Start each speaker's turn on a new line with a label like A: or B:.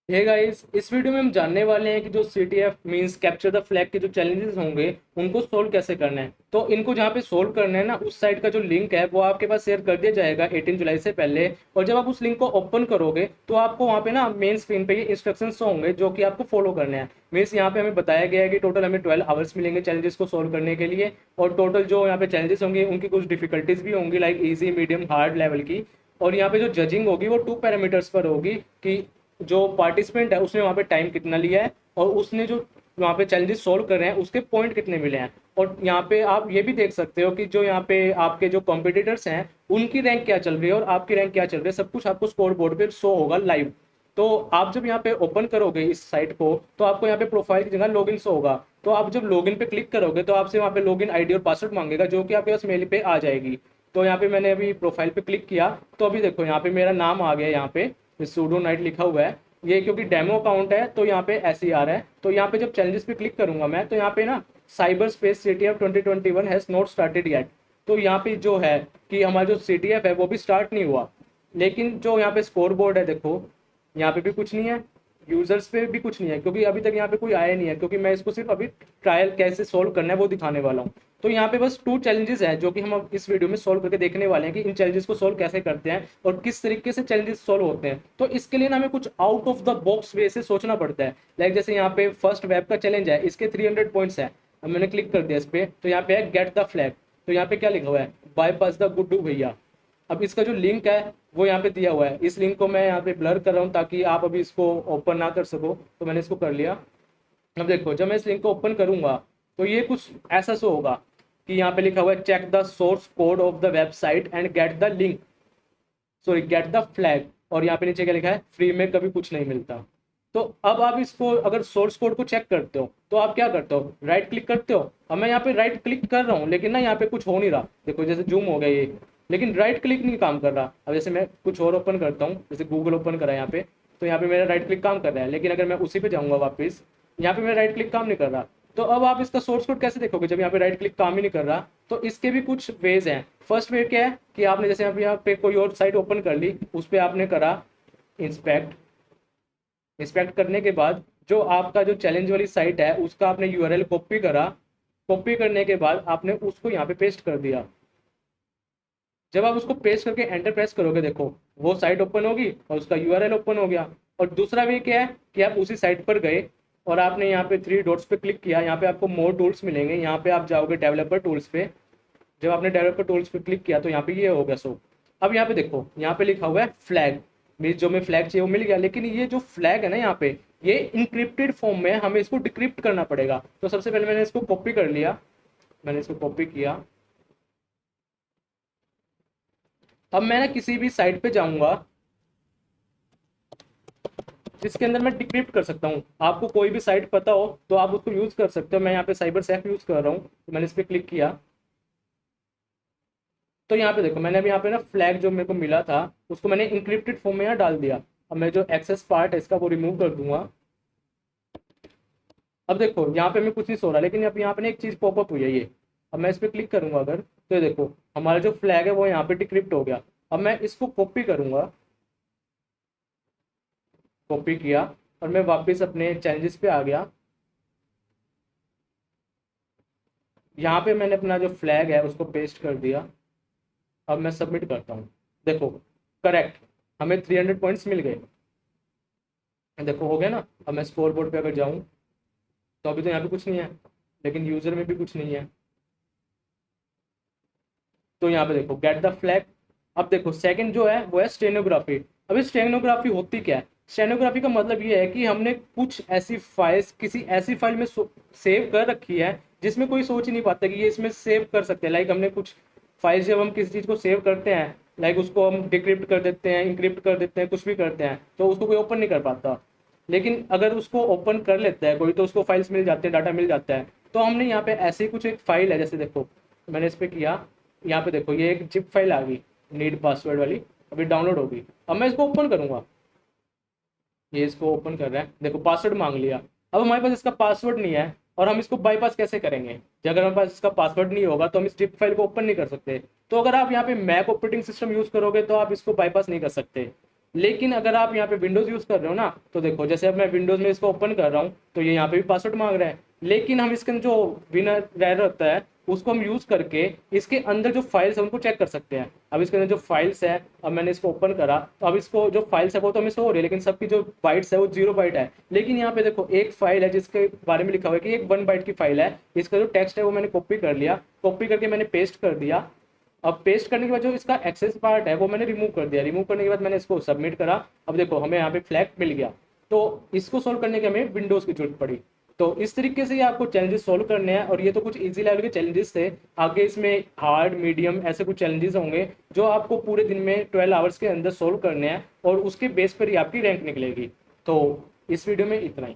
A: Hey guys, इस video में हम जानने वाले हैं कि जो CTF means capture the flag के जो चैलेंजेस होंगे उनको सोल्व कैसे करना है। तो इनको जहाँ पे सोल्व करना है ना, उस साइट का जो लिंक है वो आपके पास शेयर कर दिया जाएगा 18 जुलाई से पहले। और जब आप उस लिंक को ओपन करोगे तो आपको वहाँ पे ना मेन स्क्रीन पे ये इंस्ट्रक्शंस होंगे जो कि आपको फॉलो करने हैं। मीन्स यहाँ पे हमें बताया गया है कि टोटल हमें 12 आवर्स मिलेंगे चैलेंजेस को सोल्व करने के लिए। और टोटल जो यहाँ पे चैलेंजेस होंगे उनकी कुछ डिफिकल्टीज भी होंगी, like easy, medium, hard level की। और यहाँ पे जो जजिंग होगी वो 2 पैरामीटर्स पर होगी कि जो पार्टिसिपेंट है उसने वहाँ पे टाइम कितना लिया है और उसने जो वहाँ पे चैलेंजेस सोल्व कर रहे हैं उसके पॉइंट कितने मिले हैं। और यहाँ पे आप ये भी देख सकते हो कि जो यहाँ पे आपके जो कॉम्पिटिटर्स हैं उनकी रैंक क्या चल रही है और आपकी रैंक क्या चल रही है, सब कुछ आपको स्कोर बोर्ड पे शो होगा लाइव। तो आप जब यहाँ पे ओपन करोगे इस साइट को तो आपको यहाँ पे प्रोफाइल की जगह लॉगिन शो होगा। तो आप जब लॉगिन पे क्लिक करोगे तो आपसे वहाँ पे लॉगिन आईडी और पासवर्ड मांगेगा जो कि आपके पास मेल पे आ जाएगी। तो यहाँ पे मैंने अभी प्रोफाइल पे क्लिक किया तो अभी देखो यहाँ पे मेरा नाम आ गया, यहाँ पे सूडो नाइट लिखा हुआ है। ये क्योंकि डेमो अकाउंट है तो यहाँ पे ऐसे ही आ रहा है। तो यहाँ पे जब चैलेंजेस पे क्लिक करूंगा मैं तो यहाँ पे ना cyber space CTF 2021 has not started yet. तो यहाँ पे जो है कि हमारा जो CTF है वो भी स्टार्ट नहीं हुआ। लेकिन जो यहाँ पे स्कोर बोर्ड है देखो, यहाँ पे भी कुछ नहीं है, यूजर्स पे भी कुछ नहीं है क्योंकि अभी तक यहाँ पे कोई आया नहीं है, क्योंकि मैं इसको सिर्फ अभी ट्रायल कैसे सोल्व करना है वो दिखाने वाला हूँ। तो यहाँ पे बस 2 चैलेंजेस हैं जो कि हम अब इस वीडियो में सोल्व करके देखने वाले हैं कि इन चैलेंजेस को सोल्व कैसे करते हैं और किस तरीके से चैलेंजेस सोल्व होते हैं। तो इसके लिए ना हमें कुछ आउट ऑफ द बॉक्स वे से सोचना पड़ता है। लाइक जैसे यहाँ पे फर्स्ट वेब का चैलेंज है, इसके 300 पॉइंट्स है। अब मैंने क्लिक कर दिया इस पे तो यहाँ पे है गेट द फ्लैग। तो यहाँ पे क्या लिखा हुआ है, बाईपास द गुड्डू भैया। अब इसका जो लिंक है वो यहाँ पे दिया हुआ है। इस लिंक को मैं यहाँ पे ब्लर कर रहा हूँ ताकि आप अभी इसको ओपन ना कर सको, तो मैंने इसको कर लिया। अब देखो जब मैं इस लिंक को ओपन करूंगा तो ये कुछ ऐसा शो होगा कि यहाँ पे लिखा हुआ है check the source code of the website and get the link, sorry get the flag. और यहाँ पे नीचे क्या लिखा है, फ्री में कभी कुछ नहीं मिलता। तो अब आप इसको अगर सोर्स कोड को चेक करते हो तो आप क्या करते हो, राइट क्लिक करते हो। अब मैं यहाँ पे राइट क्लिक कर रहा हूँ लेकिन ना यहाँ पे कुछ हो नहीं रहा, देखो जैसे जूम हो गया ये, लेकिन राइट क्लिक नहीं काम कर रहा। अब जैसे मैं कुछ और ओपन करता हूँ, जैसे गूगल ओपन करा है यहाँ पे, तो यहाँ पे मेरा राइट क्लिक काम कर रहा है, लेकिन अगर मैं उसी पे जाऊँगा वापस, यहाँ पे मेरा राइट क्लिक काम नहीं कर रहा। तो अब आप इसका सोर्स कोड कैसे देखोगे जब यहाँ पे राइट क्लिक काम ही नहीं कर रहा। तो इसके भी कुछ वेज हैं। फर्स्ट वे क्या है कि आपने जैसे यहाँ पे कोई और साइट ओपन कर ली, उस पर आपने करा इंस्पेक्ट। इंस्पेक्ट करने के बाद जो आपका जो चैलेंज वाली साइट है उसका आपने यूआरएल कॉपी करा। कॉपी करने के बाद आपने उसको यहाँ पे पेस्ट कर दिया। जब आप उसको पेस्ट करके एंटर प्रेस करोगे देखो वो साइट ओपन होगी और उसका यूआरएल ओपन हो गया। और दूसरा वे क्या है कि आप उसी साइट पर गए और आपने यहाँ पे 3 डॉट्स पे क्लिक किया, यहाँ पे आपको मोर टूल्स मिलेंगे, यहाँ पे आप जाओगे डेवलपर टूल्स पे। जब आपने डेवलपर टूल्स पे क्लिक किया तो यहाँ पे ये हो गया शो। अब यहाँ पे देखो, यहाँ पे लिखा हुआ है फ्लैग। मीन जो मैं फ्लैग चाहिए वो मिल गया, लेकिन ये जो फ्लैग है ना यहाँ पे, ये इंक्रिप्टेड फॉर्म में है, हमें इसको डिक्रिप्ट करना पड़ेगा। तो सबसे पहले मैंने इसको कॉपी कर लिया, मैंने इसको कॉपी किया। अब मैं ना किसी भी साइट पे जाऊंगा जिसके अंदर मैं डिक्रिप्ट कर सकता हूँ। आपको कोई भी साइट पता हो तो आप उसको यूज कर सकते हो। मैं यहाँ पे साइबर सेफ यूज कर रहा हूँ, तो मैंने इस पर क्लिक किया। तो यहाँ पे देखो मैंने अभी यहाँ पे ना फ्लैग जो मेरे को मिला था उसको मैंने इंक्रिप्टेड फॉर्म में यहाँ डाल दिया। अब मैं जो एक्सेस पार्ट है इसका वो रिमूव कर दूंगा। अब देखो यहाँ पे मैं कुछ नहीं सो रहा, लेकिन अब यहाँ पे ना एक चीज पॉपअप हुई है ये। अब मैं इस पर क्लिक करूंगा अगर, तो ये देखो हमारा जो फ्लैग है वो यहाँ पे डिक्रिप्ट हो गया। अब मैं इसको कॉपी करूंगा, कॉपी किया और मैं वापस अपने चैलेंजेस पे आ गया। यहाँ पे मैंने अपना जो फ्लैग है उसको पेस्ट कर दिया। अब मैं सबमिट करता हूँ, देखो करेक्ट, हमें 300 पॉइंट्स मिल गए। देखो हो गया ना। अब मैं स्कोर बोर्ड पे अगर जाऊँ तो अभी तो यहाँ पे कुछ नहीं है, लेकिन यूजर में भी कुछ नहीं है। तो यहाँ पे देखो गेट द फ्लैग। अब देखो सेकंड जो है वो है स्टेनोग्राफी। अभी स्टेनोग्राफी होती क्या है, स्टेनोग्राफी का मतलब ये है कि हमने कुछ ऐसी फाइल्स किसी ऐसी फाइल में सेव कर रखी है जिसमें कोई सोच ही नहीं पाता कि ये इसमें सेव कर सकते हैं। लाइक हमने कुछ फाइल, जब हम किसी चीज़ को सेव करते हैं, लाइक उसको हम डिक्रिप्ट कर देते हैं, इंक्रिप्ट कर देते हैं, कुछ भी करते हैं, तो उसको कोई ओपन नहीं कर पाता। लेकिन अगर उसको ओपन कर लेता है कोई तो उसको फाइल्स मिल जाते हैं, डाटा मिल जाता है। तो हमने यहाँ पे ऐसे ही कुछ एक फाइल है, जैसे देखो मैंने इस पर किया, यहाँ पे देखो ये एक जिप फाइल आ गई नीड पासवर्ड वाली, अभी डाउनलोड होगी। अब मैं इसको ओपन करूंगा, ये इसको ओपन कर रहा है, देखो पासवर्ड मांग लिया। अब हमारे पास इसका पासवर्ड नहीं है और हम इसको बाईपास कैसे करेंगे। जब अगर हमारे पास इसका पासवर्ड नहीं होगा तो हम इस जिप फाइल को ओपन नहीं कर सकते। तो अगर आप यहाँ पे मैक ऑपरेटिंग सिस्टम यूज करोगे तो आप इसको बाईपास नहीं कर सकते। लेकिन अगर आप यहाँ पे विंडोज़ यूज़ कर रहे हो ना, तो देखो जैसे अब मैं विंडोज़ में इसको ओपन कर रहा हूँ तो ये यहाँ पे भी पासवर्ड मांग रहा है, लेकिन हम इसके अंदर जो विनर रैर होता है उसको हम यूज़ करके इसके अंदर जो फाइल्स है उनको चेक कर सकते हैं। अब इसके अंदर जो फाइल्स है, अब मैंने इसको ओपन करा तो अब इसको जो फाइल्स है वो तो हमें शो हो रही है, लेकिन सबकी जो बाइट्स है वो 0 बाइट है। लेकिन यहाँ पे देखो एक फाइल है जिसके बारे में लिखा हुआ है कि एक 1 बाइट की फाइल है, इसका जो टेक्स्ट है वो मैंने कॉपी कर लिया, कॉपी करके मैंने पेस्ट कर दिया। अब पेस्ट करने के बाद जो इसका एक्सेस पार्ट है वो मैंने रिमूव कर दिया, रिमूव करने के बाद मैंने इसको सबमिट करा। अब देखो हमें यहाँ पे फ्लैग मिल गया। तो इसको सोल्व करने के हमें विंडोज़ की जरूरत पड़ी। तो इस तरीके से ये आपको चैलेंजेस सोल्व करने हैं, और ये तो कुछ इजी लेवल के चैलेंजेस थे। आगे इसमें हार्ड मीडियम ऐसे कुछ चैलेंजेस होंगे जो आपको पूरे दिन में 12 आवर्स के अंदर सोल्व करने हैं, और उसके बेस पर ही आपकी रैंक निकलेगी। तो इस वीडियो में इतना ही।